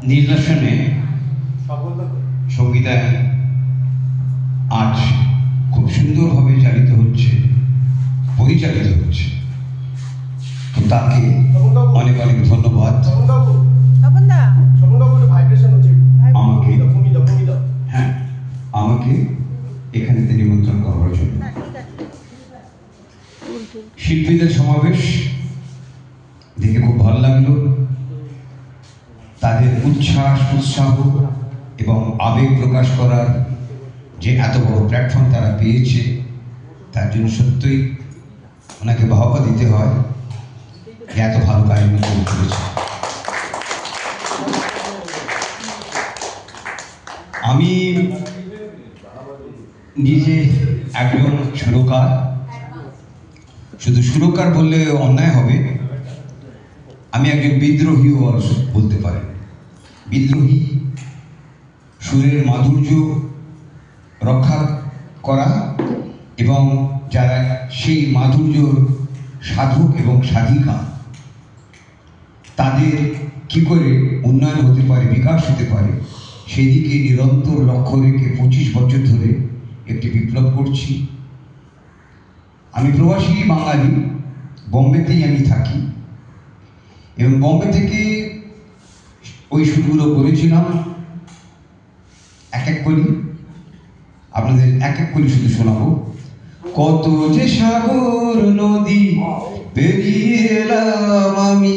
নির্বাসনে সঙ্গীতায়ন আজ খুব সুন্দরভাবে চালিত হচ্ছে, পরিচালিত হচ্ছে। তো তাকে অনেক অনেক ধন্যবাদ। আমাকে এখানে নিমন্ত্রণ করার জন্য। শিল্পীদের সমাবেশ দেখে খুব ভালো লাগলো। তাদের উচ্ছ্বাস, উৎসাহ এবং আবেগ প্রকাশ করার যে এত বড় প্ল্যাটফর্ম তারা পেয়েছে, তার জন্য সত্যই ওনাকে বাহবা দিতে হয়। এত ভালো কাহিনী তৈরি করেছে। আমি নিজে একজন সুরকার। শুধু সুরকার বললে অন্যায় হবে, আমি একজন বিদ্রোহীও বলতে পারেন। বিদ্রোহী সুরের মাধুর্য রক্ষা করা এবং যারা সেই মাধুর্যর সাধক এবং সাধিকা, তাদের কি করে উন্নয়ন হতে পারে, বিকাশ হতে পারে, সেদিকে নিরন্তর লক্ষ্য রেখে 25 বছর ধরে একটি বিপ্লব করছি। আমি প্রবাসী বাঙালি, বম্বেতেই আমি থাকি এবং বম্বে থেকে ওই সুরগুলো করেছিলাম। এক এক করি আপনাদের এক এক করে শুধু শোনাবো। কত যে সাগর নদী পেরিয়ে এলাম আমি,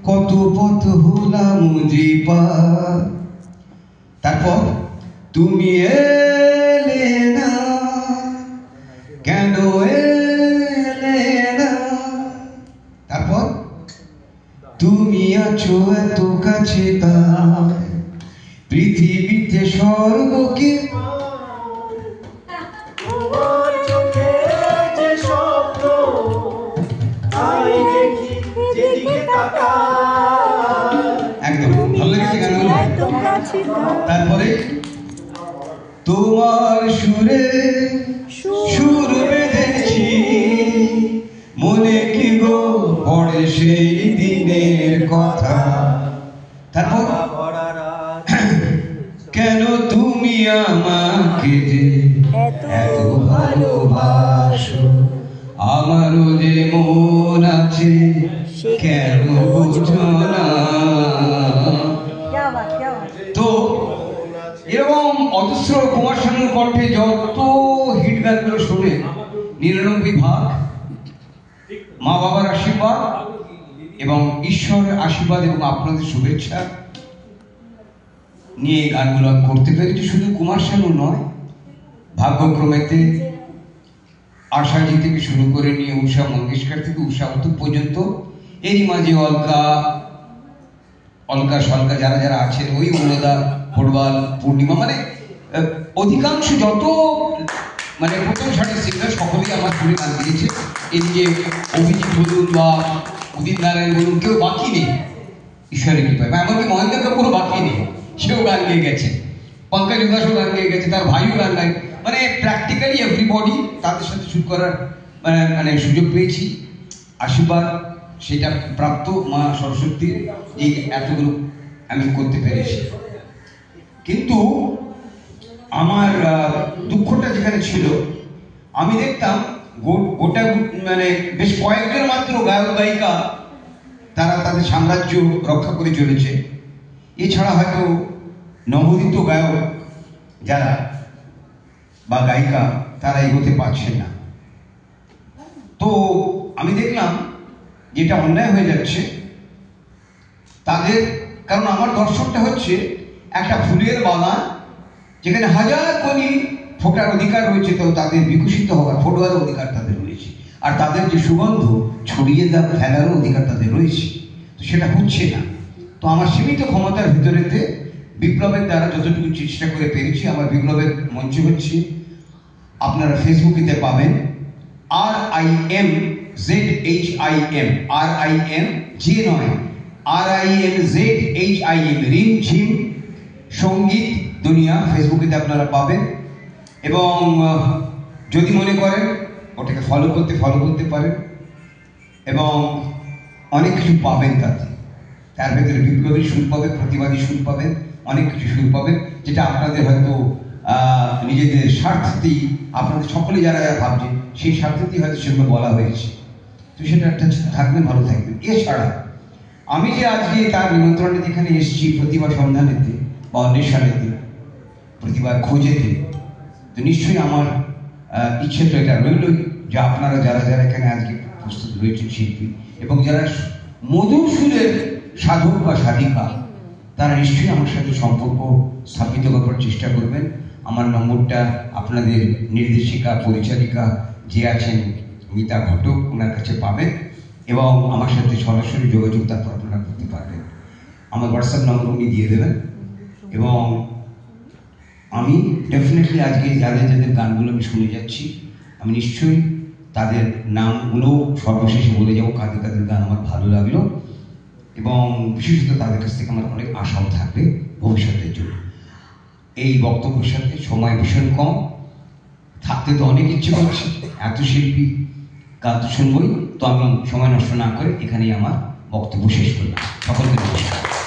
কত পথ হলাম যে পার। তারপর তুমি এলে না, কেন এলে না। তারপর তুমি আছো এত কাছে, তার পৃথিবীতে স্বর্গকে একদম ভালো লেগেছে গানগুলো। তারপরে তোমার সুরে সুর বেঁধেছি, মনে কি গো পড়ে সেই দিনের কথা। তারপর কেন তুমি আমাকে যে এত ভালোবাসো, আমারও যে মন আছে কেন বুঝো না। তো এরকম অজস্র কুমার শানুর কণ্ঠে যত হিট গানগুলো শুনে 99 মা বাবার আশীর্বাদ এবং ঈশ্বরের আশীর্বাদ এবং আপনাদের শুভেচ্ছা নিয়ে এই গানগুলো আমি করতে পেরেছি। শুধু কুমার শানু নয়, ভাগ্যক্রমেতে আশাজি থেকে শুরু করে নিয়ে উষা মঙ্গেশকর থেকে উষা উত্তর পর্যন্ত, এরই মাঝে অলকা সলকা যারা যারা আছেন, ওই অনুদা, ফুটবল, পূর্ণিমা, মানে অধিকাংশ যত মানে প্রথম সারির সিঙ্গার সকলেই আমার সুরে গান দিয়েছে। এদিকে অভিজিৎ বলুন বা উদিত নারায়ণ বলুন, কেউ বাকি নেই ঈশ্বরের কৃপায়। এমনকি মহেন্দ্র কাপুরও বাকি নেই, সেও গান গেয়ে গেছে। পঙ্কজ উদাসও গান গেয়ে গেছে, তার ভাইও গান গায়। মানে প্র্যাকটিক্যালি এভরিবডি তাদের সাথে শুট করার মানে সুযোগ পেয়েছি। আশীর্বাদ সেটা প্রাপ্ত মা সরস্বতীর, এই এতগুলো আমি করতে পেরেছি। কিন্তু আমার দুঃখটা যেখানে ছিল, আমি দেখতাম গোটা মানে বেশ কয়েকজন মাত্র গায়ক গায়িকা তারা তাদের সাম্রাজ্য রক্ষা করে চলেছে। এছাড়া হয়তো নবোদিত গায়ক যারা বা গায়িকা তারা এগোতে পারছে না। তো আমি দেখলাম যেটা অন্যায় হয়ে যাচ্ছে তাদের, কারণ আমার দর্শকটা হচ্ছে একটা ফুলের বাগান, যেখানে হাজার কোটি ফোটার অধিকার রয়েছে, তো তাদের বিকশিত হওয়ার, ফোটার অধিকার তাদের রয়েছে, আর তাদের যে সুগন্ধ ছড়িয়ে ফেলারও অধিকার তাদের রয়েছে। তো সেটা হচ্ছে না। তো আমার সীমিত ক্ষমতার ভিতরেতে বিপ্লবের দ্বারা যতটুকু চেষ্টা করে পেরেছি, আমার বিপ্লবের মঞ্চ হচ্ছে, আপনারা ফেসবুকেতে পাবেন RIMZHIM, RIM যে নয়, RIMZHIM, রিমঝিম সঙ্গীত দুনিয়া, ফেসবুকেতে আপনারা পাবেন। এবং যদি মনে করেন ওটাকে ফলো করতে পারেন এবং অনেক কিছু পাবেন তাতে। তার ভেতরে বিপ্লবী সুর পাবে, প্রতিবাদী সুর পাবেন, অনেক কিছু সুর পাবেন, যেটা আপনাদের হয়তো নিজেদের স্বার্থেই, আপনাদের সকলে যারা যারা ভাবছেন সেই স্বার্থেতেই হয়তো সেগুলো বলা হয়েছে। তো সেটা একটা থাকবেন, ভালো থাকবেন। এছাড়া আমি যে আজকে তার নিমন্ত্রণে যেখানে এসেছি প্রতিভা সন্ধানেতে বা অন্বেষণেতে, প্রতিভার খোঁজেতে, তো নিশ্চয়ই আমার ইচ্ছে তো এটা রইলই যে আপনারা যারা যারা এখানে আজকে প্রস্তুত হয়েছেন শিল্পী এবং যারা মধুর সুরের সাধক বা সাধিকা, তারা নিশ্চয়ই আমার সাথে সম্পর্ক স্থাপিত করার চেষ্টা করবেন। আমার নম্বরটা আপনাদের নির্দেশিকা পরিচালিকা যে আছেন মিতা ঘটক, ওনার কাছে পাবেন এবং আমার সাথে সরাসরি যোগাযোগ তারপর আপনারা করতে পারবেন। আমার হোয়াটসঅ্যাপ নম্বর উনি দিয়ে দেবেন এবং আমি ডেফিনেটলি আজকে যাদের যাদের গানগুলো আমি শুনে যাচ্ছি, আমি নিশ্চয়ই তাদের নামগুলো সর্বশেষে বলে যাবো কাদের কাদের গান আমার ভালো লাগলো এবং বিশেষত তাদের কাছ থেকে আমার অনেক আশাও থাকবে ভবিষ্যতের জন্য। এই বক্তব্যের সাথে সময় ভীষণ কম, থাকতে তো অনেক ইচ্ছে করছে, এত শিল্পী গান তো শুনবই, তো আমি সময় নষ্ট না করে এখানেই আমার বক্তব্য শেষ করলাম। সকলকে নমস্কার।